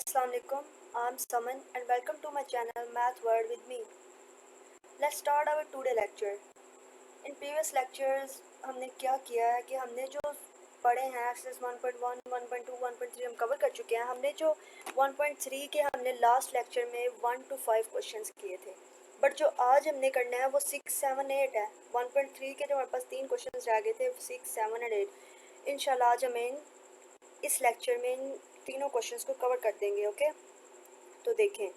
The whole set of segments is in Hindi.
Assalamu alaikum. I'm Saman and welcome to my channel Math World with me. Let's start our today lecture. In previous lectures हमने क्या किया है कि हमने जो पढ़े हैं एक्सरसाइज 1.1, 1.2, 1.3 हम कवर कर चुके हैं। हमने जो 1.3 के हमने लास्ट लेक्चर में 1 to 5 क्वेश्चंस किए थे, बट जो आज हमने करना है वो 6, 7, 8 है। 1.3 के जो हमारे पास 3 क्वेश्चंस रह गए थे 6, 7 और 8, इंशाल्लाह आज हमें इस लेक्चर में इन तीनों क्वेश्चंस को कवर कर देंगे। ओके, तो देखें,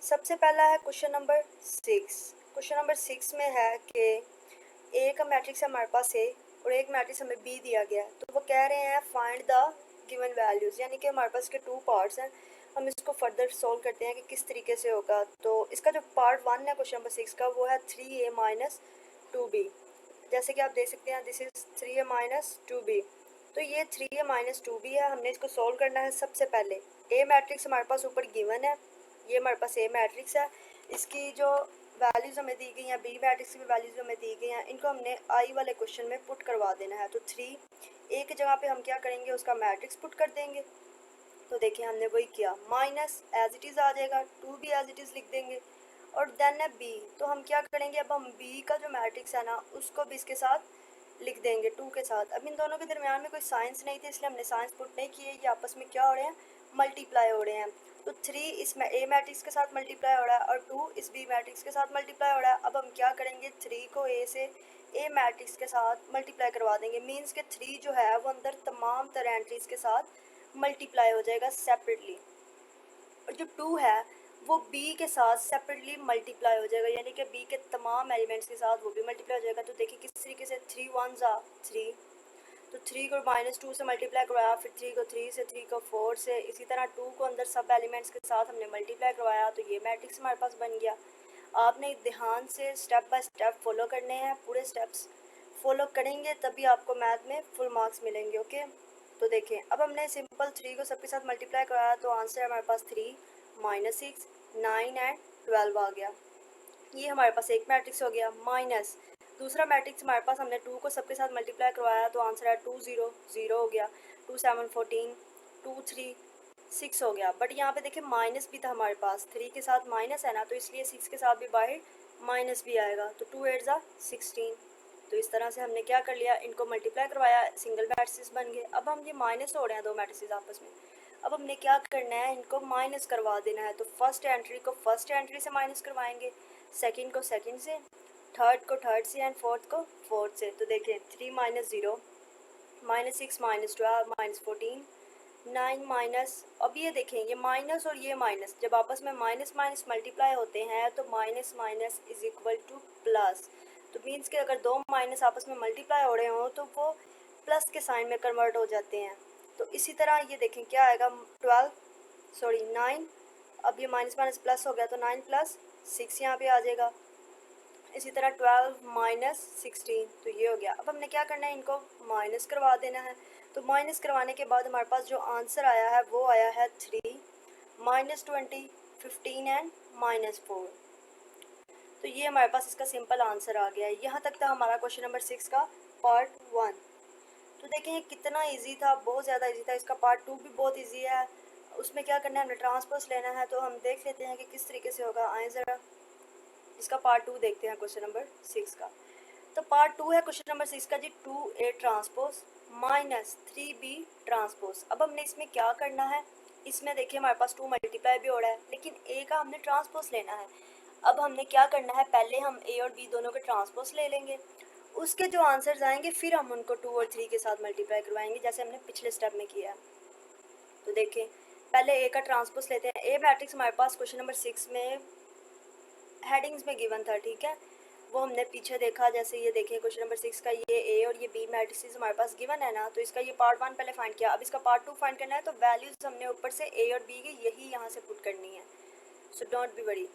सबसे पहला है क्वेश्चन नंबर 6। क्वेश्चन नंबर 6 में है कि ए का मैट्रिक्स हमारे पास है और एक मैट्रिक्स हमें बी दिया गया है। तो वो कह रहे हैं फाइंड द गिवन वैल्यूज़, यानी कि हमारे पास के 2 पार्ट्स हैं। हम इसको फर्दर सॉल्व करते हैं कि किस तरीके से होगा। तो इसका जो पार्ट 1 है क्वेश्चन नंबर 6 का वो है 3a माइनस 2b। जैसे कि आप देख सकते हैं this is 3a minus 2b। तो ये 3a माइनस 2b है। हमने इसको सॉल्व करना है। सबसे पहले ए मैट्रिक्स हमारे पास ऊपर गिवन है, ये हमारे पास ए मैट्रिक्स है। इसकी जो वैल्यूज़ हमें दी गई हैं, बी मैट्रिक्स की भी वैल्यूज़ हमें दी गई हैं, इनको हमने आई वाले क्वेश्चन में पुट करवा देना है। तो 3 ए की जगह पे हम क्या करेंगे, उसका मैट्रिक्स पुट कर देंगे। तो देखिए हमने वही किया, माइनस एज इट इज़ आ जाएगा, 2 भी एज इट इज़ लिख देंगे और देन है बी। तो हम क्या करेंगे, अब हम बी का जो मैट्रिक्स है ना उसको भी इसके साथ लिख देंगे 2 के साथ। अब इन दोनों के दरमियान में कोई साइंस नहीं थी इसलिए हमने साइंस पुट नहीं किए, ये आपस में क्या हो रहे हैं, मल्टीप्लाई हो रहे हैं। तो 3 इस ए मैट्रिक्स के साथ मल्टीप्लाई हो रहा है और 2 इस बी मैट्रिक्स के साथ मल्टीप्लाई हो रहा है। अब हम क्या करेंगे, 3 को ए से ए मैट्रिक्स के साथ मल्टीप्लाई करवा देंगे। मीन्स के 3 जो है वो अंदर तमाम तरह एंट्रीज के साथ मल्टीप्लाई हो जाएगा सेपरेटली, और जो 2 है वो बी के साथ सेपरेटली मल्टीप्लाई हो जाएगा, यानी कि बी के तमाम एलिमेंट्स के साथ वो भी मल्टीप्लाई हो जाएगा। तो देखिए किस तरीके से, 3 1 3, तो 3 को -2 से मल्टीप्लाई करवाया, फिर 3 को 3 से, 3 को 4 से, इसी तरह 2 को अंदर सब एलिमेंट्स के साथ हमने मल्टीप्लाई करवाया। तो ये मैट्रिक्स हमारे पास बन गया। आपने ध्यान से स्टेप बाय स्टेप फॉलो करने हैं, पूरे स्टेप्स फॉलो करेंगे तभी आपको मैथ में फुल मार्क्स मिलेंगे। ओके, तो देखें, अब हमने सिंपल 3 को सबके साथ मल्टीप्लाई कराया तो आंसर हमारे पास 3 -6 9 एंड 12 आ गया। ये हमारे पास एक मैट्रिक्स हो गया। माइनस दूसरा मैट्रिक्स हमारे पास, हमने 2 को सबके साथ मल्टीप्लाई करवाया तो आंसर है 2 0 0 हो गया। 2 7 14, 2 3 6 हो गया। बट यहाँ पे देखिए माइनस भी था हमारे पास, 3 के साथ माइनस है ना, तो इसलिए 6 के साथ भी बाहर माइनस भी आएगा। तो 2 8 16। तो इस तरह से हमने क्या कर लिया, इनको मल्टीप्लाई करवाया, सिंगल मैट्रिक्स बन गए। अब हम ये माइनस हो रहे हैं दो मैट्रिक्स आपस में, अब हमने क्या करना है, इनको माइनस करवा देना है। तो फर्स्ट एंट्री को फर्स्ट एंट्री से माइनस करवाएंगे, सेकंड को सेकंड से, थर्ड को थर्ड से एंड फोर्थ को फोर्थ से। तो देखें 3 -0 -6 -12 -14 9 माइनस, अब ये देखें ये माइनस और ये माइनस जब आपस में माइनस माइनस मल्टीप्लाई होते हैं तो minus minus is equal two plus. तो मीन्स कि अगर दो माइनस आपस में मल्टीप्लाई हो रहे हों तो वो प्लस के साइन में कन्वर्ट हो जाते हैं। तो इसी तरह ये देखें क्या आएगा, 9, अब ये माइनस माइनस प्लस हो गया तो 9 + 6 यहाँ पे आ जाएगा। इसी तरह 12 - 16, तो ये हो गया। अब हमने क्या करना है, इनको माइनस करवा देना है। तो माइनस करवाने के बाद हमारे पास जो आंसर आया है वो आया है 3 -20 15 एंड -4। तो ये हमारे पास इसका सिंपल आंसर आ गया है। यहाँ तक था हमारा क्वेश्चन नंबर 6 का पार्ट 1। तो देखें ये कितना इजी था, बहुत ज़्यादा इजी था। इसका पार्ट 2 भी बहुत इजी है। उसमें क्या करना है, हमें ट्रांसपोज लेना है। तो हम देख लेते हैं कि किस तरीके से होगा। आए ज़रा इसका पार्ट 2 देखते हैं क्वेश्चन नंबर 6 का। तो पार्ट 2 है क्वेश्चन नंबर 6 का जी, 2a ट्रांसपोज -3b ट्रांसपोज। अब हमने इसमें क्या करना है, इसमें देखिए हमारे पास 2 मल्टीप्लाई भी हो रहा है लेकिन a का हमने ट्रांसपोज लेना है। अब हमने क्या करना है, पहले हम a और b दोनों के ट्रांसपोज ले लेंगे, उसके जो आंसर्स आएंगे फिर हम उनको 2 और 3 के साथ मल्टीप्लाई करवाएंगे जैसे हमने पिछले स्टेप में किया। तो देखें पहले a का ट्रांसपोज लेते हैं। a मैट्रिक्स हमारे पास क्वेश्चन नंबर 6 में हेडिंग्स में गिवन था, ठीक है, वो हमने पीछे देखा। जैसे ये देखिए क्वेश्चन नंबर 6 का ये ए और ये बी मैट्रिक्स हमारे पास गिवन है ना, तो इसका ये पार्ट 1 पहले फाइंड किया। अब इसका पार्ट 2 फाइंड करना है, तो वैल्यूज़ हमने ऊपर से ए और बी की यही यहाँ से पुट करनी है। So don't be worry.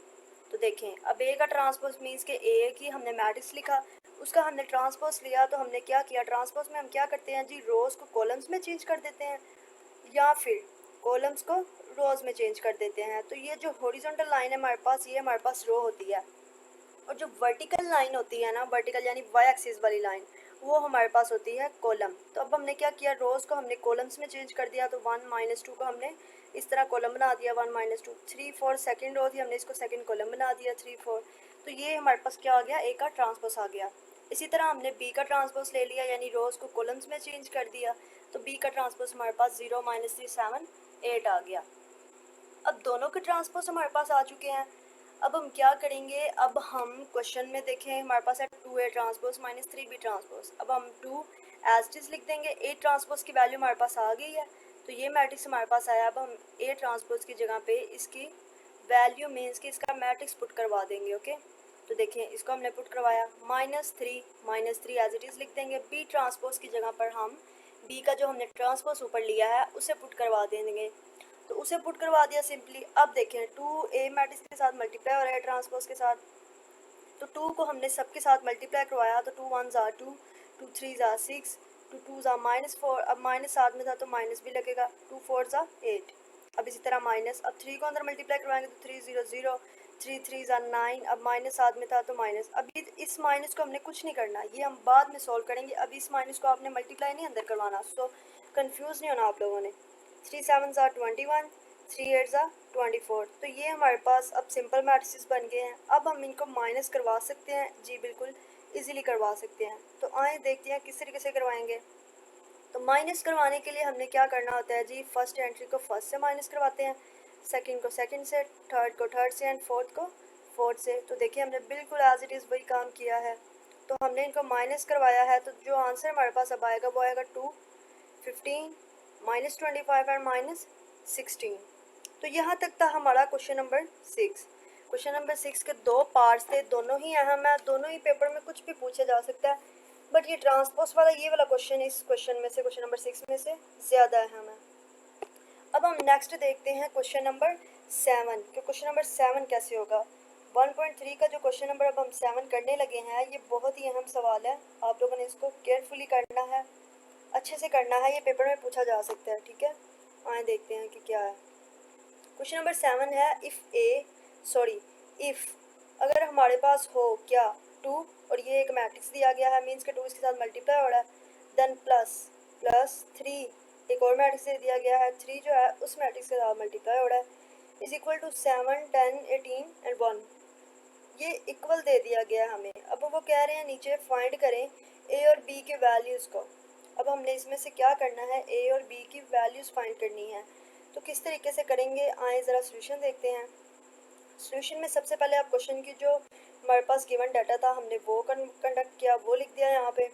तो देखें अब ए का ट्रांसपोज मीन्स के ए की हमने मैट्रिक्स लिखा, उसका हमने ट्रांसपोज लिया। तो हमने क्या किया, ट्रांसपोज में हम क्या करते हैं जी, रोज़ को कॉलम्स में चेंज कर देते हैं या फिर कॉलम्स को रोज़ में चेंज कर देते हैं। तो ये जो हॉरिजॉन्टल लाइन है हमारे पास, ये हमारे पास रो होती है, और जो वर्टिकल लाइन होती है ना, वर्टिकल यानी वाई एक्सिस वाली लाइन, वो हमारे पास होती है कॉलम। तो अब हमने क्या किया, रोज़ को हमने कॉलम्स में चेंज कर दिया। तो 1 माइनस 2 को हमने इस तरह कॉलम बना दिया, 1 माइनस 2। 3 4 सेकेंड रो थी, हमने इसको सेकेंड कॉलम बना दिया, 3 4। तो ये हमारे पास क्या आ गया, ए का ट्रांसपोज आ गया। इसी तरह हमने बी का ट्रांसपोज ले लिया, यानी रोज़ को कॉलम्स में चेंज कर दिया। तो बी का ट्रांसपोज हमारे पास 0 माइनस 3 7 8 आ गया। अब दोनों के ट्रांसपोज हमारे पास आ चुके हैं। अब हम क्या करेंगे, अब हम क्वेश्चन में देखें हमारे पास है 2a transpose minus 3b transpose. अब हम 2 एज इट इज लिख देंगे। a ट्रांसपोज की वैल्यू हमारे पास आ गई है, तो ये मैट्रिक्स हमारे पास आया। अब हम a ट्रांसपोज की जगह पे इसकी वैल्यू मीन्स कि इसका मैट्रिक्स पुट करवा देंगे। ओके, तो देखिए इसको हमने पुट करवाया, minus three as it is लिख देंगे। b ट्रांसपोज की जगह पर हम b का जो हमने ट्रांसपोज ऊपर लिया है उसे पुट करवा देंगे। तो उसे पुट करवा दिया सिंपली। अब देखें 2a मैट्रिक्स के साथ मल्टीप्लाई हो रहा है ट्रांसपोज के साथ, तो 2 को हमने सबके साथ मल्टीप्लाई करवाया। तो 2 1 ज़ा 2, 2 3 ज़ा 6, 2 2 ज़ा माइनस 4। अब माइनस साथ में था तो माइनस भी लगेगा, 2 4 ज़ा 8। अब इसी तरह माइनस, अब 3 को अंदर मल्टीप्लाई करवाएंगे तो 3 0 0, 3 3 ज़ा 9। अब माइनस साथ में था तो माइनस। अभी इस माइनस को हमने कुछ नहीं करना, ये हम बाद में सॉल्व करेंगे। अभी इस माइनस को आपने मल्टीप्लाई नहीं अंदर करवाना, सो कन्फ्यूज़ नहीं होना आप लोगों ने। 3 7 ज़ा 21, 3 8 ज़ा 24। तो ये हमारे पास अब सिंपल मैट्रिसेस बन गए हैं। अब हम इनको माइनस करवा सकते हैं, जी बिल्कुल इजीली करवा सकते हैं। तो आए देखते हैं किस तरीके से करवाएंगे। तो माइनस करवाने के लिए हमने क्या करना होता है जी, फर्स्ट एंट्री को फर्स्ट से माइनस करवाते हैं, सेकंड को सेकंड से, थर्ड को थर्ड से एंड फोर्थ को फोर्थ से। तो देखिए हमने बिल्कुल एज इट इज़ वही काम किया है। तो हमने इनको माइनस करवाया है, तो जो आंसर हमारे पास अब आएगा वो आएगा 2 15 माइनस 25 एंड माइनस 16। तो यहाँ तक था हमारा क्वेश्चन नंबर 6। क्वेश्चन नंबर 6 के दो पार्ट्स थे, दोनों ही अहम है, दोनों ही पेपर में कुछ भी पूछा जा सकता है। बट ये ट्रांसपोज वाला ये वाला क्वेश्चन इस क्वेश्चन में से, क्वेश्चन नंबर 6 में से ज़्यादा अहम है। अब हम नेक्स्ट देखते हैं क्वेश्चन नंबर 7 कि क्वेश्चन नंबर 7 कैसे होगा। 1.3 का जो क्वेश्चन नंबर अब हम 7 करने लगे हैं, ये बहुत ही अहम सवाल है। आप लोगों ने इसको केयरफुली करना है, अच्छे से करना है, ये पेपर में पूछा जा सकता है। ठीक है, आए देखते हैं कि क्या है। क्वेश्चन नंबर 7 है, इफ़ अगर हमारे पास हो क्या 2 और ये एक मैट्रिक्स दिया गया है, मीन्स के 2 इसके साथ मल्टीप्लाई हो रहा है, देन प्लस 3 एक और मैट्रिक्स दे दिया गया है, 3 जो है उस मैट्रिक्स के साथ मल्टीप्लाई हो रहा है, इज इक्वल टू 7 10 18 एंड 1। ये इक्वल दे दिया गया है हमें। अब वो कह रहे हैं नीचे फाइंड करें ए और बी के वैल्यूज़ को। अब हमने इसमें से क्या करना है, ए और बी की वैल्यूज़ फाइंड करनी है। तो किस तरीके से करेंगे, आए ज़रा सोल्यूशन देखते हैं। सोल्यूशन में सबसे पहले आप क्वेश्चन की जो हमारे पास गिवन डाटा था हमने वो कंडक्ट किया, वो लिख दिया यहाँ पे।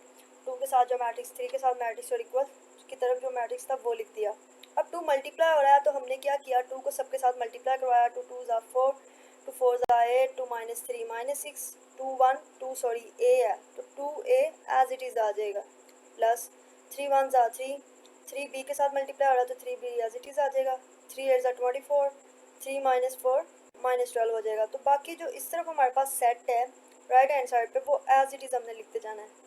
2 के साथ जो मैट्रिक्स, 3 के साथ मैट्रिक्स और इक्वल की तरफ जो मैट्रिक्स था वो लिख दिया। अब 2 मल्टीप्लाई हो रहा है, तो हमने क्या किया, 2 को सबके साथ मल्टीप्लाई करवाया। 2 2 ज़ा 4, 2 4 ज़ा 8, 2 माइनस 3 माइनस 6, 2 1 2 सॉरी ए है तो 2a एज इट इज़ आ जाएगा, प्लस 3 1 ज़ा 3, 3 बी के साथ मल्टीप्लाई हो रहा है तो 3b एज इट इज़ आ जाएगा, 3 8 ज़ा 24, 3 माइनस 4 माइनस 12 हो जाएगा। तो बाकी जो इस तरफ हमारे पास सेट है राइट हैंड साइड पे, वो एज इट इज़ हमने लिखते जाना है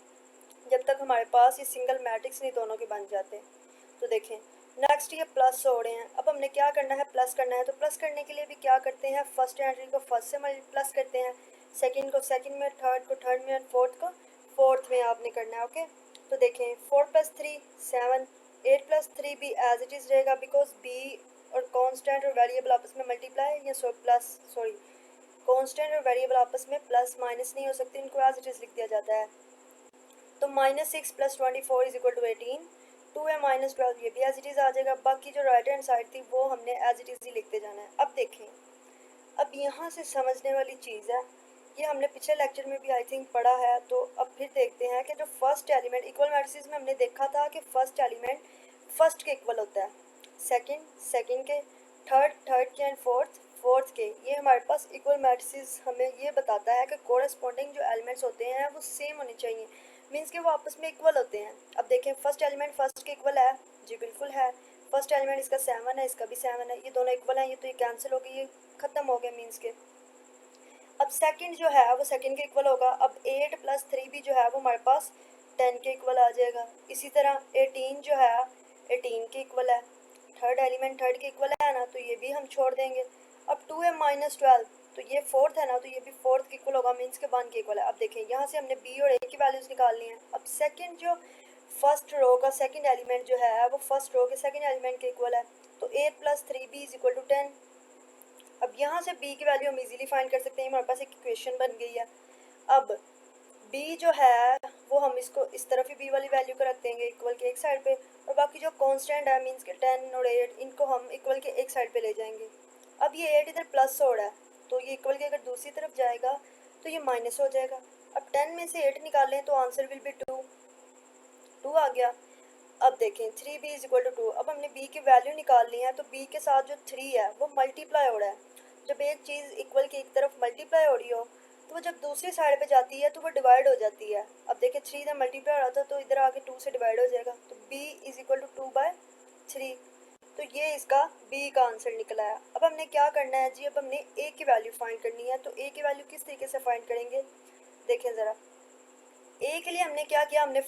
जब तक हमारे पास ये सिंगल मैट्रिक्स नहीं दोनों के बन जाते। तो देखें नेक्स्ट ये प्लस हो रहे हैं। अब हमने क्या करना है, प्लस करना है। तो प्लस करने के लिए भी क्या करते हैं, फर्स्ट एंट्री को फर्स्ट से प्लस करते हैं, सेकंड को सेकंड में, थर्ड को थर्ड में, फोर्थ को फोर्थ में आपने करना है। ओके, तो देखें 4 + 3 7, 8 + 3 भी एज इट इज़ रहेगा, बिकॉज बी और कांस्टेंट और वेरिएबल आपस में मल्टीप्लाई या कांस्टेंट और वेरिएबल आपस में प्लस माइनस नहीं हो सकते, इनको एज इट इज़ लिख दिया जाता है। तो -6 + 24 इज इक्वल टू 18, 2a - 12 ये भी एज इट इज़ आ जाएगा। बाकी जो राइट हैंड साइड थी वो हमने एज इट इज़ ही लिखते जाना है। अब देखें, अब यहाँ से समझने वाली चीज़ है, ये हमने पिछले लेक्चर में भी आई थिंक पढ़ा है। तो अब फिर देखते हैं कि जो फर्स्ट एलिमेंट इक्वल मैट्रिसेस में हमने देखा था कि फर्स्ट एलिमेंट फर्स्ट के इक्वल होता है, सेकंड के, थर्ड के एंड फोर्थ के। ये हमारे पास इक्वल मैट्रिसेस हमें ये बताता है कि कोरेस्पॉन्डिंग जो एलिमेंट्स होते हैं वो सेम होने चाहिए, मीन्स कि वो आपस में इक्वल होते हैं। अब देखें फर्स्ट एलिमेंट फर्स्ट के इक्वल है, जी बिल्कुल है। फर्स्ट एलिमेंट इसका 7 है, इसका भी 7 है, ये दोनों इक्वल हैं, ये तो ये कैंसिल हो गई, ये ख़त्म हो गया मीन्स के। अब सेकंड जो है वो सेकंड के इक्वल होगा। अब 8 + 3 भी जो है वो हमारे पास 10 के इक्वल आ जाएगा। इसी तरह 18 जो है 18 के इक्वल है, थर्ड एलिमेंट थर्ड के इक्वल है ना, तो ये भी हम छोड़ देंगे। अब 2a - 12 तो ये फोर्थ है ना, तो ये भी फोर्थ के इक्वल होगा, मीन्स के 1 के इक्वल है। अब देखें यहाँ से हमने बी और ए की वैल्यूज़ निकालनी है। अब सेकंड जो फर्स्ट रो का सेकंड एलिमेंट जो है वो फर्स्ट रो के सेकंड एलिमेंट के इक्वल है, तो 8 + 3b = 10। अब यहाँ से b की वैल्यू हम इजीली फाइंड कर सकते हैं, हमारे पास एक इक्वेशन बन गई है। अब b जो है वो हम इसको इस तरफ ही b वाली वैल्यू को रख देंगे इक्वल के एक साइड पे, और बाकी जो कांस्टेंट है मीन्स के 10 और 8 इनको हम इक्वल के एक साइड पे ले जाएंगे। अब ये 8 इधर प्लस हो रहा है, तो ये इक्वल के अगर दूसरी तरफ जाएगा तो ये माइनस हो जाएगा। अब 10 में से 8 निकालें तो आंसर विल बी 2 आ गया। अब देखें 3b = 2। अब हमने b की वैल्यू निकालनी है, तो b के साथ जो 3 है वो मल्टीप्लाई हो रहा है। जब एक चीज़ इक्वल की एक तरफ मल्टीप्लाई हो रही हो तो वो जब दूसरी साइड पे जाती है तो वो डिवाइड हो जाती है। अब देखिए 3 इधर मल्टीप्लाई हो रहा था तो इधर आके 2 से डिवाइड हो जाएगा, तो b = 2/3। तो ये इसका b का आंसर निकला है। अब हमने क्या करना है जी, अब हमने a की वैल्यू फाइंड करनी है। तो a की वैल्यू किस तरीके से फाइंड करेंगे, देखें ज़रा। a के लिए हमने क्या किया, हमने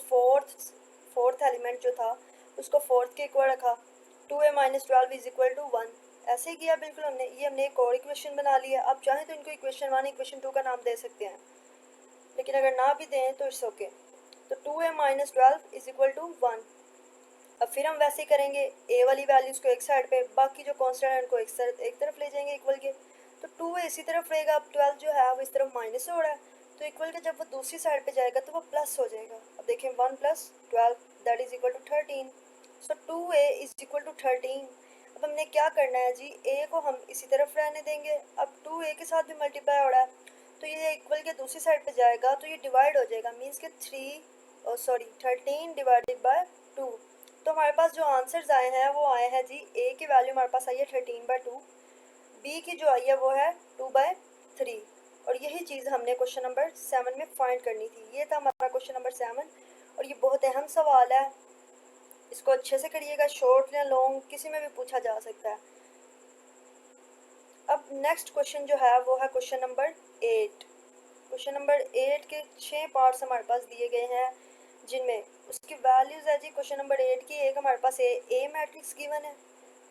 फोर्थ एलिमेंट जो था उसको फोर्थ के इक्वल रखा, 2a - 12 = 1। ऐसे ही किया बिल्कुल हमने। ये हमने एक और इक्वेशन बना लिया। आप चाहें तो इनको इक्वेशन 1 इक्वेशन 2 का नाम दे सकते हैं, लेकिन अगर ना भी दें तो इट्स ओके। तो 2a - 12 = 1। अब फिर हम वैसे ही करेंगे, a वाली वैल्यूज़ को एक साइड पे, बाकी जो कांस्टेंट है उनको एक तरफ ले जाएंगे इक्वल के। तो 2a इसी तरफ रहेगा, अब 12 जो है वो इस तरफ माइनस हो रहा है, तो इक्वल के जब वो दूसरी साइड पे जाएगा तो वो प्लस हो जाएगा। अब देखें 1 + 12 that is equal to 13। So 2a = 13। अब हमने क्या करना है जी, a को हम इसी तरफ रहने देंगे। अब 2a के साथ भी मल्टीप्लाई हो रहा है, तो ये इक्वल के दूसरी साइड पे जाएगा तो ये डिवाइड हो जाएगा, मीन्स के 13 डिवाइडेड बाय 2। तो हमारे पास जो आंसर्स आए हैं वो आए हैं जी, a की वैल्यू हमारे पास आई है 13/2, b की जो आई है वो है 2/3, और यही चीज़ हमने क्वेश्चन नंबर 7 में फाइंड करनी थी। ये था हमारा क्वेश्चन नंबर 7, और ये बहुत अहम सवाल है। इसको अच्छे से करिएगा, शॉर्ट या लॉन्ग किसी में भी पूछा जा सकता है। अब नेक्स्ट क्वेश्चन जो है वो है क्वेश्चन नंबर 8। क्वेश्चन नंबर 8 के 6 पार्ट्स हमारे पास दिए गए हैं, जिनमें उसकी वैल्यूज़ है जी क्वेश्चन नंबर 8 की। एक हमारे पास ए मैट्रिक्स गिवन है,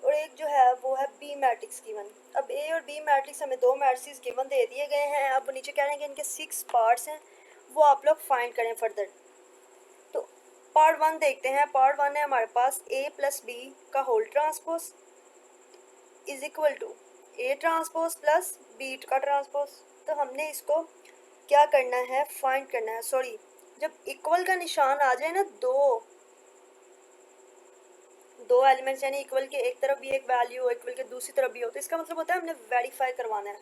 और एक जो है वो है बी मैट्रिक्स गिवन। अब ए और बी मैट्रिक्स हमें दो मैट्रिक्स गिवन दे दिए गए हैं। अब नीचे कह रहे हैं कि इनके 6 पार्ट्स हैं, वो आप लोग फाइंड करें फर्दर। तो पार्ट 1 देखते हैं। पार्ट 1 है हमारे पास a + b का whole transpose is equal to a transpose plus b का ट्रांसपोज। तो हमने इसको क्या करना है, फाइंड करना है। सॉरी, जब इक्वल का निशान आ जाए ना, दो एलिमेंट्स यानी इक्वल के एक तरफ भी एक वैल्यू हो, इक्वल के दूसरी तरफ भी हो, तो इसका मतलब होता है हमने वेरीफाई करवाना है।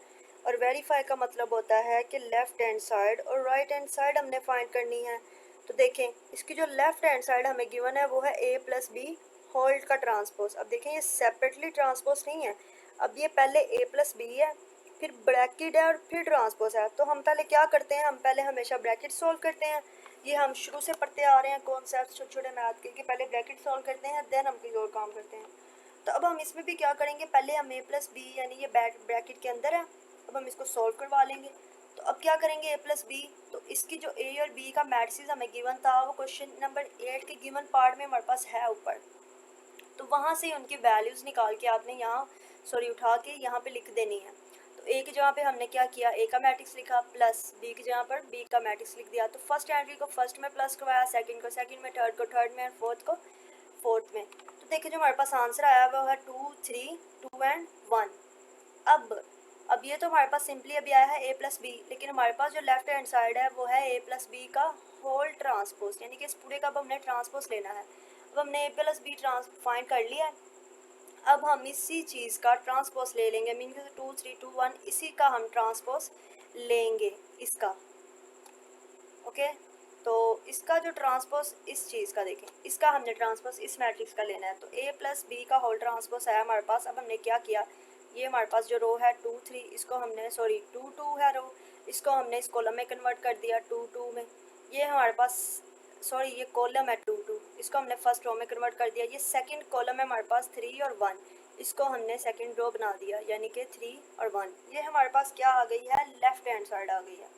और वेरीफाई का मतलब होता है कि लेफ्ट हैंड साइड और राइट हैंड साइड हमने फाइंड करनी है। तो देखें, इसकी जो लेफ्ट हैंड साइड हमें गिवन है वो है a + b होल का ट्रांसपोज। अब देखें ये सेपरेटली ट्रांसपोज नहीं है, अब ये पहले a + b है, फिर ब्रैकेट है और फिर ट्रांसपोज है। तो हम पहले क्या करते हैं, हम पहले हमेशा ब्रैकेट सॉल्व करते हैं। ये हम शुरू से पढ़ते आ रहे हैं कॉन्सेप्ट छोटे छोटे मैथ के, कि पहले ब्रैकेट सॉल्व करते हैं देन हम कोई और काम करते हैं। तो अब हम इसमें भी क्या करेंगे, पहले हम a + b यानी ये ब्रैकेट के अंदर है, अब हम इसको सॉल्व करवा लेंगे। तो अब क्या करेंगे, a + b, तो इसकी जो a और b का मैट्रिक्स हमें गिवन था वो क्वेश्चन नंबर 8 के गिवन पार्ट में हमारे पास है ऊपर। तो वहाँ से उनकी वैल्यूज़ निकाल के आपने यहाँ उठा के यहाँ पे लिख देनी है। तो ए की जगह पे हमने क्या किया, ए का मैट्रिक्स लिखा प्लस बी की जगह पर बी का मैट्रिक्स लिख दिया। तो फर्स्ट एंट्री को फर्स्ट में प्लस करवाया, सेकंड को सेकंड में, थर्ड को थर्ड में, और फोर्थ को फोर्थ में। तो देखिए जो हमारे पास आंसर आया वो है 2, 3, 2 एंड 1। अब ये तो हमारे पास सिंपली अभी आया है a + b, लेकिन हमारे पास जो लेफ्ट हैंड साइड है वो है a + b का होल ट्रांसपोज, यानी कि इस पूरे का अब हमने ट्रांसपोज लेना है। अब हमने a + b फाइंड कर लिया है। अब हम इसी चीज़ का ट्रांसपोज ले लेंगे, मीन 2, 3, 2, 1, इसी का हम ट्रांसपोज लेंगे इसका। ओके, तो इसका जो ट्रांसपोज इस चीज़ का, देखें इसका हमने ट्रांसपोज इस मैट्रिक्स का लेना है। तो a + b का होल ट्रांसपोज है हमारे पास। अब हमने क्या किया, ये हमारे पास जो रो है 2, 3, इसको हमने 2, 2 है रो, इसको हमने इस कॉलम में कन्वर्ट कर दिया 2, 2 में। ये हमारे पास ये कॉलम है 2, 2, इसको हमने फर्स्ट रो में कन्वर्ट कर दिया। ये सेकंड कॉलम है हमारे पास 3 और 1, इसको हमने सेकंड रो बना दिया, यानी कि 3 और 1। ये हमारे पास क्या आ गई है, लेफ्ट हैंड साइड आ गई है।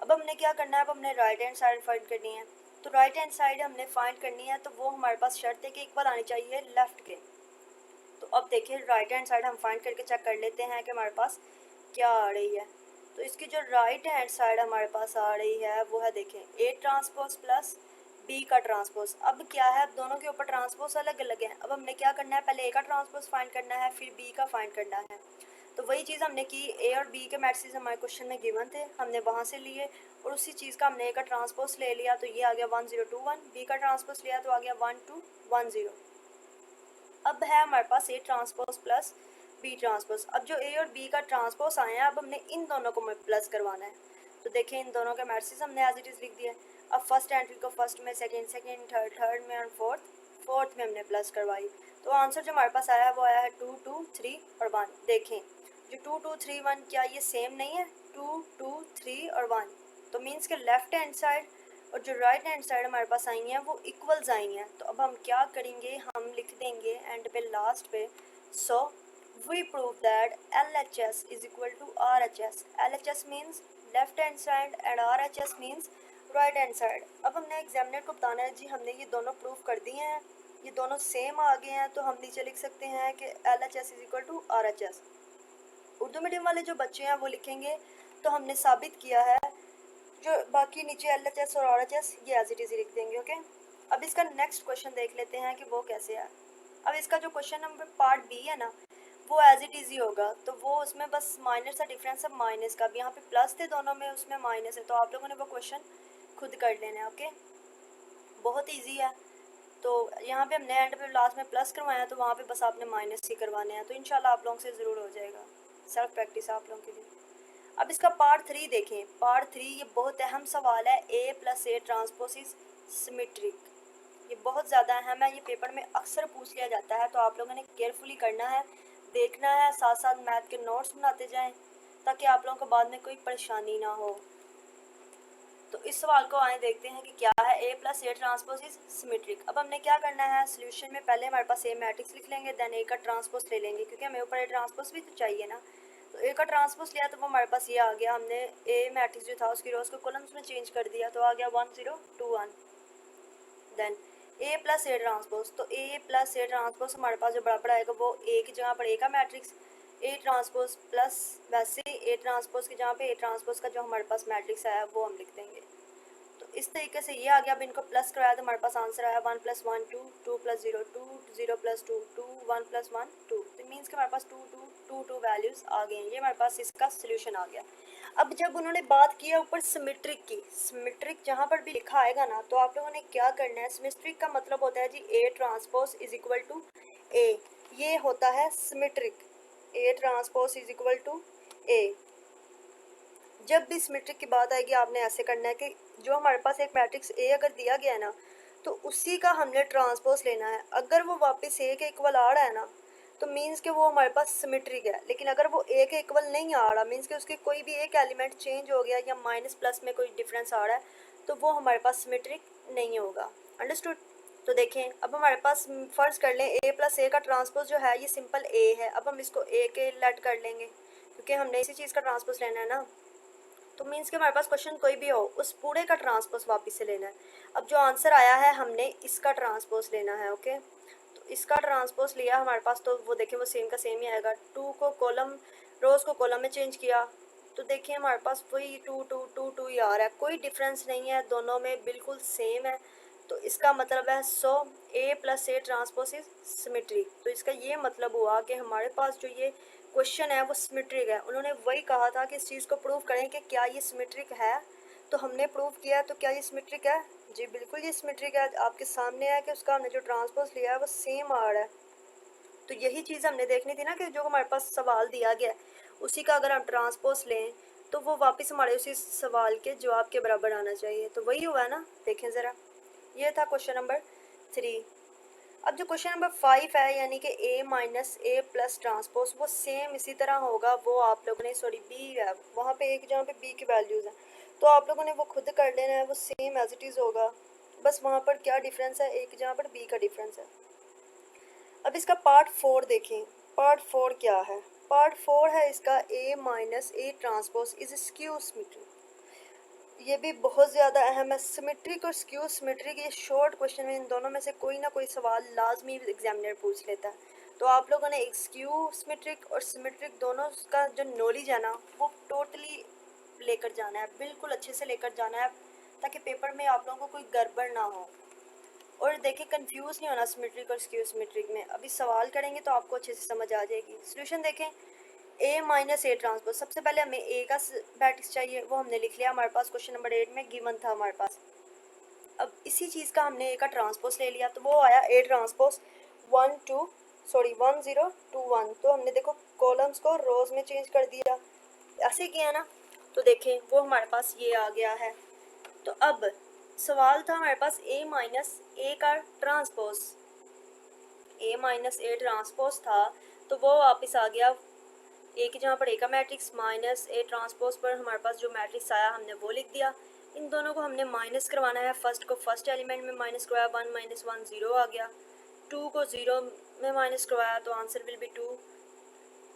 अब हमने क्या करना है, अब हमने राइट हैंड साइड फाइंड करनी है। तो राइट हैंड साइड हमने फाइंड करनी है, तो वो हमारे पास शर्त है कि इक्वल आनी चाहिए लेफ्ट के। तो अब देखिए राइट हैंड साइड हम फाइंड करके चेक कर लेते हैं कि हमारे पास क्या आ रही है। तो इसकी जो राइट हैंड साइड हमारे पास आ रही है वो है, देखें, ए ट्रांसपोज प्लस बी का ट्रांसपोज। अब क्या है, अब दोनों के ऊपर ट्रांसपोज अलग अलग है। अब हमने क्या करना है, पहले ए का ट्रांसपोज फाइंड करना है, फिर बी का फाइंड करना है। तो वही चीज़ हमने की, ए और बी के मैट्रिक्स हमारे क्वेश्चन में गिवन थे, हमने वहाँ से लिए और उसी चीज़ का हमने ए का ट्रांसपोज ले लिया, तो ये आ गया 1 0 2 1। बी का ट्रांसपोज लिया तो आ गया 1 2 1 0। अब है हमारे पास A transpose plus B transpose. अब जो ए और बी का ट्रांसपोज आए हैं, अब हमने इन दोनों को प्लस करवाना है। तो देखें, इन दोनों के मैट्रिक्स हमने एज इट इज़ लिख दिया। अब फर्स्ट एंट्री को फर्स्ट में, सेकंड सेकंड, थर्ड थर्ड में और फोर्थ में हमने प्लस करवाई। तो आंसर जो हमारे पास आया है वो आया है 2 2 3 और 1। देखें, जो 2 2 3 1 क्या ये सेम नहीं है, 2 2 3 और 1। तो मीन्स के लेफ्ट हैंड साइड और जो राइट हैंड साइड हमारे पास आई हैं वो इक्वल्स आई हैं। तो अब हम क्या करेंगे, हम लिख देंगे एंड पे लास्ट पे, so we prove that LHS is equal to RHS। LHS means left hand side and RHS means right hand side. अब हमने एग्जामिनर को बताना है जी हमने ये दोनों प्रूव कर दिए हैं, ये दोनों सेम आ गए हैं, तो हम नीचे लिख सकते हैं कि LHS is equal to RHS। Urdu medium वाले जो बच्चे हैं वो लिखेंगे तो हमने साबित किया है, जो बाकी नीचे LHS और RHS ये एज इट इज़ लिख देंगे। ओके, अब इसका नेक्स्ट क्वेश्चन देख लेते हैं कि वो कैसे है। अब इसका जो क्वेश्चन नंबर पार्ट बी है ना, वो एज इट इज़ ही होगा, तो वो उसमें बस माइनस सा डिफरेंस है माइनस का। अब यहाँ पे प्लस थे दोनों में, उसमें माइनस है, तो आप लोगों ने वो क्वेश्चन खुद कर लेना है। ओके, बहुत ईजी है। तो यहाँ पे हमने एंड पे लास्ट में प्लस करवाया, तो वहाँ पे बस आपने माइनस ही करवाने हैं। तो इंशाल्लाह आप लोगों से ज़रूर हो जाएगा, सेल्फ प्रैक्टिस आप लोगों के लिए। अब इसका पार्ट 3 देखें। पार्ट 3 ये बहुत अहम सवाल है, A plus A transpose is symmetric. ये बहुत ज़्यादा अहम है, ये पेपर में अक्सर पूछ लिया जाता है, तो आप लोगों ने केयरफुली करना है, देखना है, साथ साथ मैथ के नोट्स बनाते जाएं ताकि आप लोगों को बाद में कोई परेशानी ना हो। तो इस सवाल को आए देखते हैं कि क्या है, A plus A transpose is symmetric. अब हमने क्या करना है, सोल्यूशन में पहले हमारे पास ए मैट्रिक्स लिख लेंगे, देन ए का ट्रांसपोज ले लेंगे, क्योंकि हमें ऊपर ए ट्रांसपोज भी तो चाहिए ना। तो ए का ट्रांसपोज लिया तो वो हमारे पास ये आ गया, हमने ए मैट्रिक्स जो था उसकी रोज को कॉलम्स में चेंज कर दिया, तो आ गया 1 0 2 1। Then a plus A transpose, तो ए प्लस ए ट्रांसपोज हमारे पास जो बराबर आएगा वो ए की जगह पर ए का मैट्रिक्स, ए ट्रांसपोज प्लस वैसे ए ट्रांसपोज की जगह पे ए ट्रांसपोज का जो हमारे पास मैट्रिक्स आया वो हम लिख देंगे। तो इस तरीके से ये आ गया। अब इनको प्लस कराया तो हमारे पास आंसर आया 1 + 1 2 2 + 0 2 0 + 2 2 1 + 1 2। तो मीन्स के हमारे पास 2 2 2 2 वैल्यूज़ आ गए हैं। ये हमारे पास इसका सोल्यूशन आ गया। अब जब उन्होंने बात की है ऊपर सिमेट्रिक की, सिमेट्रिक जहाँ पर भी लिखा आएगा ना, तो आप लोगों ने क्या करना है, सिमेट्रिक का मतलब होता है जी A transpose is equal to A, ये होता है symmetric. A transpose is equal to A. जब भी सिमेट्रिक की बात आएगी आपने ऐसे करना है कि जो हमारे पास एक मैट्रिक्स ए अगर दिया गया है ना, तो उसी का हमने ट्रांसपोज लेना है। अगर वो वापस ए के इक्वल आ रहा है ना, तो मीन्स कि वो हमारे पास सिमेट्रिक है। लेकिन अगर वो ए के इक्वल नहीं आ रहा, मीन्स कि उसके कोई भी एक एलिमेंट चेंज हो गया या माइनस प्लस में कोई डिफरेंस आ रहा है, तो वो हमारे पास सिमेट्रिक नहीं होगा। अंडरस्टूड। तो देखें, अब हमारे पास फर्ज कर लें ए प्लस ए का ट्रांसपोज जो है ये सिंपल ए है। अब हम इसको ए के लेट कर लेंगे, क्योंकि हमने इसी चीज़ का ट्रांसपोज लेना है ना। तो मीन्स कि हमारे पास क्वेश्चन कोई भी हो, उस पूरे का ट्रांसपोज वापस से लेना है। अब जो आंसर आया है हमने इसका ट्रांसपोज लेना है। ओके, तो इसका ट्रांसपोज लिया हमारे पास, तो वो देखें वो सेम का सेम ही आएगा। 2 को कॉलम, रोज़ को कॉलम में चेंज किया, तो देखिए हमारे पास वही 2 2 2 2 ही आ रहा है, कोई डिफरेंस नहीं है, दोनों में बिल्कुल सेम है। तो इसका मतलब है so A plus A transpose is symmetric. तो इसका ये मतलब हुआ कि हमारे पास जो ये क्वेश्चन है वो सिमेट्रिक है। उन्होंने वही कहा था कि इस चीज़ को प्रूव करें कि क्या ये सिमेट्रिक है, तो हमने प्रूव किया है। तो क्या ये सिमेट्रिक है? जी बिल्कुल ये सिमेट्रिक है। आपके सामने है कि उसका हमने जो ट्रांसपोज लिया है वो सेम आ रहा है। तो यही चीज़ हमने देखनी थी ना, कि जो हमारे पास सवाल दिया गया है उसी का अगर हम ट्रांसपोज लें तो वो वापस हमारे उसी सवाल के जवाब के बराबर आना चाहिए। तो वही हुआ है ना, देखें ज़रा, ये था क्वेश्चन नंबर 3। अब जो क्वेश्चन नंबर 5 है, यानी कि ए माइनस ए प्लस ट्रांसपोज, वो सेम इसी तरह होगा। वो आप लोगों ने बी है वहाँ पे, एक जहाँ पे बी की वैल्यूज़ हैं, तो आप लोगों ने वो खुद कर लेना है, वो सेम एज इट इज़ होगा। बस वहाँ पर क्या डिफरेंस है, एक जहाँ पर बी का डिफरेंस है। अब इसका पार्ट 4 देखें। पार्ट 4 क्या है? पार्ट 4 है इसका A minus A transpose is skew symmetric. ये भी बहुत ज़्यादा अहम है। सिमेट्रिक और स्क्यू सिमेट्रिक, ये शॉर्ट क्वेश्चन में इन दोनों में से कोई ना कोई सवाल लाजमी एग्जामिनर पूछ लेता है। तो आप लोगों ने एक स्क्यू सिमेट्रिक और सिमेट्रिक दोनों का जो नॉलेज है ना वो टोटली लेकर जाना है, बिल्कुल अच्छे से लेकर जाना है, ताकि पेपर में आप लोगों को कोई गड़बड़ ना हो। और देखिए कंफ्यूज नहीं होना सिमेट्रिक और स्क्यू सिमेट्रिक में, अभी सवाल करेंगे तो आपको अच्छे से समझ आ जाएगी। सोल्यूशन देखें, ए माइनस ए ट्रांसपोज, सबसे पहले हमें ए का मैट्रिक्स चाहिए, वो हमने लिख लिया, हमारे पास क्वेश्चन नंबर 8 में गिवन था हमारे पास। अब इसी चीज़ का हमने ए का ट्रांसपोज ले लिया, तो वो आया ए ट्रांसपोज 1 0 2 1। तो हमने देखो कॉलम्स को रोज में चेंज कर दिया, ऐसे किया ना, तो देखें वो हमारे पास ये आ गया है। तो अब सवाल था हमारे पास ए माइनस ए का transpose, A minus A transpose था, तो वो वापस आ गया ए की जगह पर ए का मैट्रिक्स माइनस ए ट्रांसपोज पर हमारे पास जो मैट्रिक्स आया हमने वो लिख दिया। इन दोनों को हमने माइनस करवाना है, फर्स्ट को फर्स्ट एलिमेंट में माइनस करवाया, 1 - 1 0 आ गया, 2 को 0 में माइनस करवाया तो आंसर विल बी 2,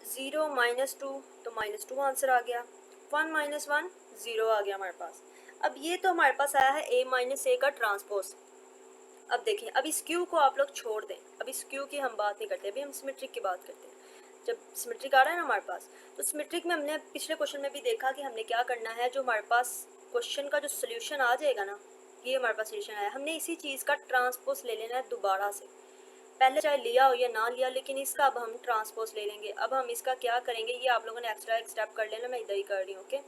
0 - 2 तो -2 आंसर आ गया, 1 - 1 0 आ गया हमारे पास। अब ये तो हमारे पास आया है ए माइनस ए का ट्रांसपोज। अब देखें, अब इस क्यू को आप लोग छोड़ दें, अब इस क्यू की हम बात नहीं करते, अभी हम सिमेट्रिक की बात करते हैं। जब सिमेट्रिक आ रहा है ना हमारे पास, तो सिमेट्रिक में हमने पिछले क्वेश्चन में भी देखा कि हमने क्या करना है, जो हमारे पास क्वेश्चन का जो सोल्यूशन आ जाएगा ना, ये हमारे पास सोल्यूशन आया, हमने इसी चीज़ का ट्रांसपोज ले लेना है दोबारा से। पहले चाहे लिया हो या ना लिया, लेकिन इसका अब हम ट्रांसपोज ले लेंगे। अब हम इसका क्या करेंगे, ये आप लोगों ने एक्स्ट्रा एक स्टेप कर लेना, मैं इधर ही कर रही हूँ, ओके।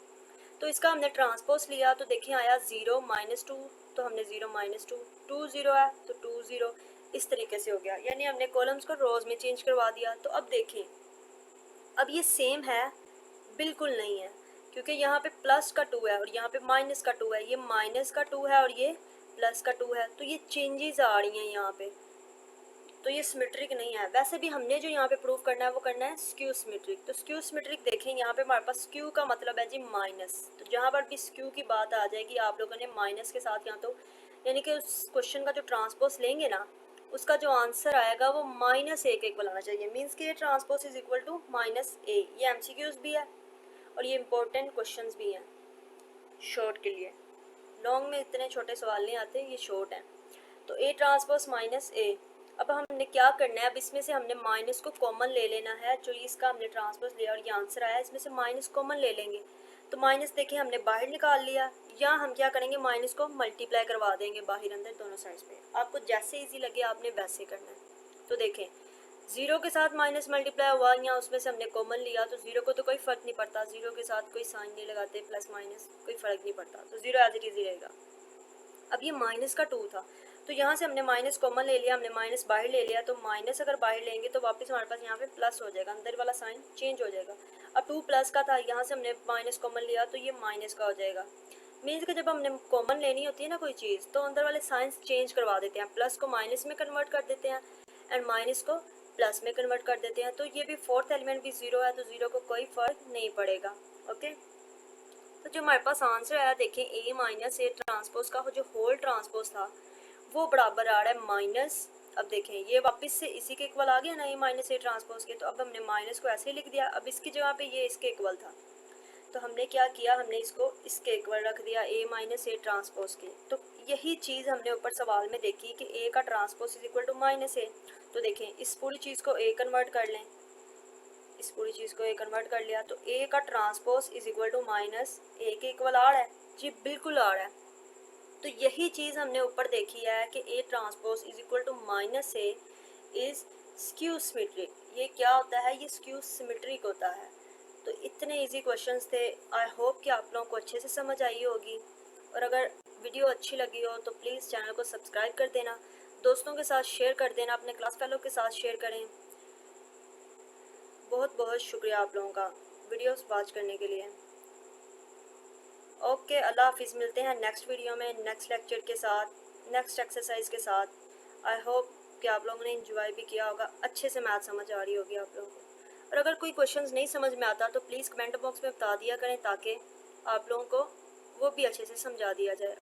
तो इसका हमने ट्रांसपोज लिया, तो देखिए आया 0 - 2, तो हमने 0 - 2, 2 0 है तो 2 0, इस तरीके से हो गया, यानी हमने कॉलम्स को रोज में चेंज करवा दिया। तो अब देखें, अब ये सेम है, बिल्कुल नहीं है, क्योंकि यहाँ पे प्लस का 2 है और यहाँ पे माइनस का 2 है, ये माइनस का 2 है और ये प्लस का 2 है, तो ये चेंजेस आ रही हैं यहाँ पे, तो ये सिमेट्रिक नहीं है। वैसे भी हमने जो यहाँ पे प्रूव करना है वो करना है स्क्यू सिमेट्रिक। तो स्क्यू सिमेट्रिक देखें, यहाँ पे हमारे पास स्क्यू का मतलब है जी माइनस, तो जहाँ पर भी स्क्यू की बात आ जाएगी आप लोगों ने माइनस के साथ यहाँ तो, यानी कि उस क्वेश्चन का जो ट्रांसपोज लेंगे ना, उसका जो आंसर आएगा वो -a के इक्वल आना चाहिए, मीन्स कि ये transpose is equal to -a। ये MCQs भी है और ये इंपॉर्टेंट क्वेश्चंस भी हैं शॉर्ट के लिए, लॉन्ग में इतने छोटे सवाल नहीं आते, ये शॉर्ट हैं। तो a ट्रांसपोज -a, अब हमने क्या करना है, अब इसमें से हमने माइनस को कॉमन ले लेना है, जो इसका हमने ट्रांसपोज लिया और ये आंसर आया, इसमें से माइनस कॉमन ले लेंगे, तो माइनस देखिए हमने बाहर निकाल लिया, या हम क्या करेंगे माइनस को मल्टीप्लाई करवा देंगे बाहर अंदर दोनों साइड्स पे, आपको जैसे इजी लगे आपने वैसे करना है। तो देखें 0 के साथ माइनस मल्टीप्लाई हुआ, या उसमें से हमने कॉमन लिया, तो 0 को तो कोई फ़र्क नहीं पड़ता, 0 के साथ कोई साइन नहीं लगाते, प्लस माइनस कोई फ़र्क नहीं पड़ता, तो 0 एज इट इज़ ही रहेगा। अब ये माइनस का 2 था, तो यहाँ से हमने माइनस कॉमन ले लिया, हमने माइनस बाहर ले लिया, तो माइनस अगर बाहर लेंगे तो वापस हमारे पास यहाँ पे प्लस हो जाएगा, अंदर वाला साइन चेंज हो जाएगा। अब 2 प्लस का था, यहाँ से हमने माइनस कॉमन लिया तो ये माइनस का हो जाएगा। मीन्स कि जब हमने कॉमन लेनी होती है ना कोई चीज़, तो अंदर वाले साइंस चेंज करवा देते हैं, प्लस को माइनस में कन्वर्ट कर देते हैं एंड माइनस को प्लस में कन्वर्ट कर देते हैं। तो ये भी फोर्थ एलिमेंट भी 0 है, तो 0 को कोई फ़र्क नहीं पड़ेगा, ओके। तो जो हमारे पास आंसर आया देखें, a माइनस ए ट्रांसपोज का जो होल ट्रांसपोज था वो बराबर आ रहा है माइनस, अब देखें ये वापस से इसी के इक्वल आ गया ना, a माइनस ए ट्रांसपोज के, तो अब हमने माइनस को ऐसे ही लिख दिया, अब इसकी जगह पे ये इसके इक्वल था, तो हमने क्या किया, हमने इसको इसके इक्वल रख दिया a माइनस ए ट्रांसपोज के। तो यही चीज़ हमने ऊपर सवाल में देखी कि a का transpose is equal to -a, तो देखें इस पूरी चीज़ को a कन्वर्ट कर लें, इस पूरी चीज़ को a कन्वर्ट कर लिया, तो a का transpose is equal to -a के इक्वल आ रहा है जी, बिल्कुल आ रहा है। तो यही चीज़ हमने ऊपर देखी है कि a transpose is equal to -a is skew symmetric. ये क्या होता है, ये स्क्यू सिमेट्रिक होता है। तो इतने इजी क्वेश्चंस थे, आई होप कि आप लोगों को अच्छे से समझ आई होगी, और अगर वीडियो अच्छी लगी हो तो प्लीज़ चैनल को सब्सक्राइब कर देना, दोस्तों के साथ शेयर कर देना, अपने क्लास फेलो के साथ शेयर करें। बहुत बहुत शुक्रिया आप लोगों का वीडियोस वॉच करने के लिए। ओके, अल्लाह हाफिज़, मिलते हैं नेक्स्ट वीडियो में नेक्स्ट लेक्चर के साथ, नेक्स्ट एक्सरसाइज के साथ। आई होप कि आप लोगों ने एंजॉय भी किया होगा, अच्छे से मैथ समझ आ रही होगी आप लोगों को। और अगर कोई क्वेश्चंस नहीं समझ में आता तो प्लीज़ कमेंट बॉक्स में बता दिया करें, ताकि आप लोगों को वो भी अच्छे से समझा दिया जाए।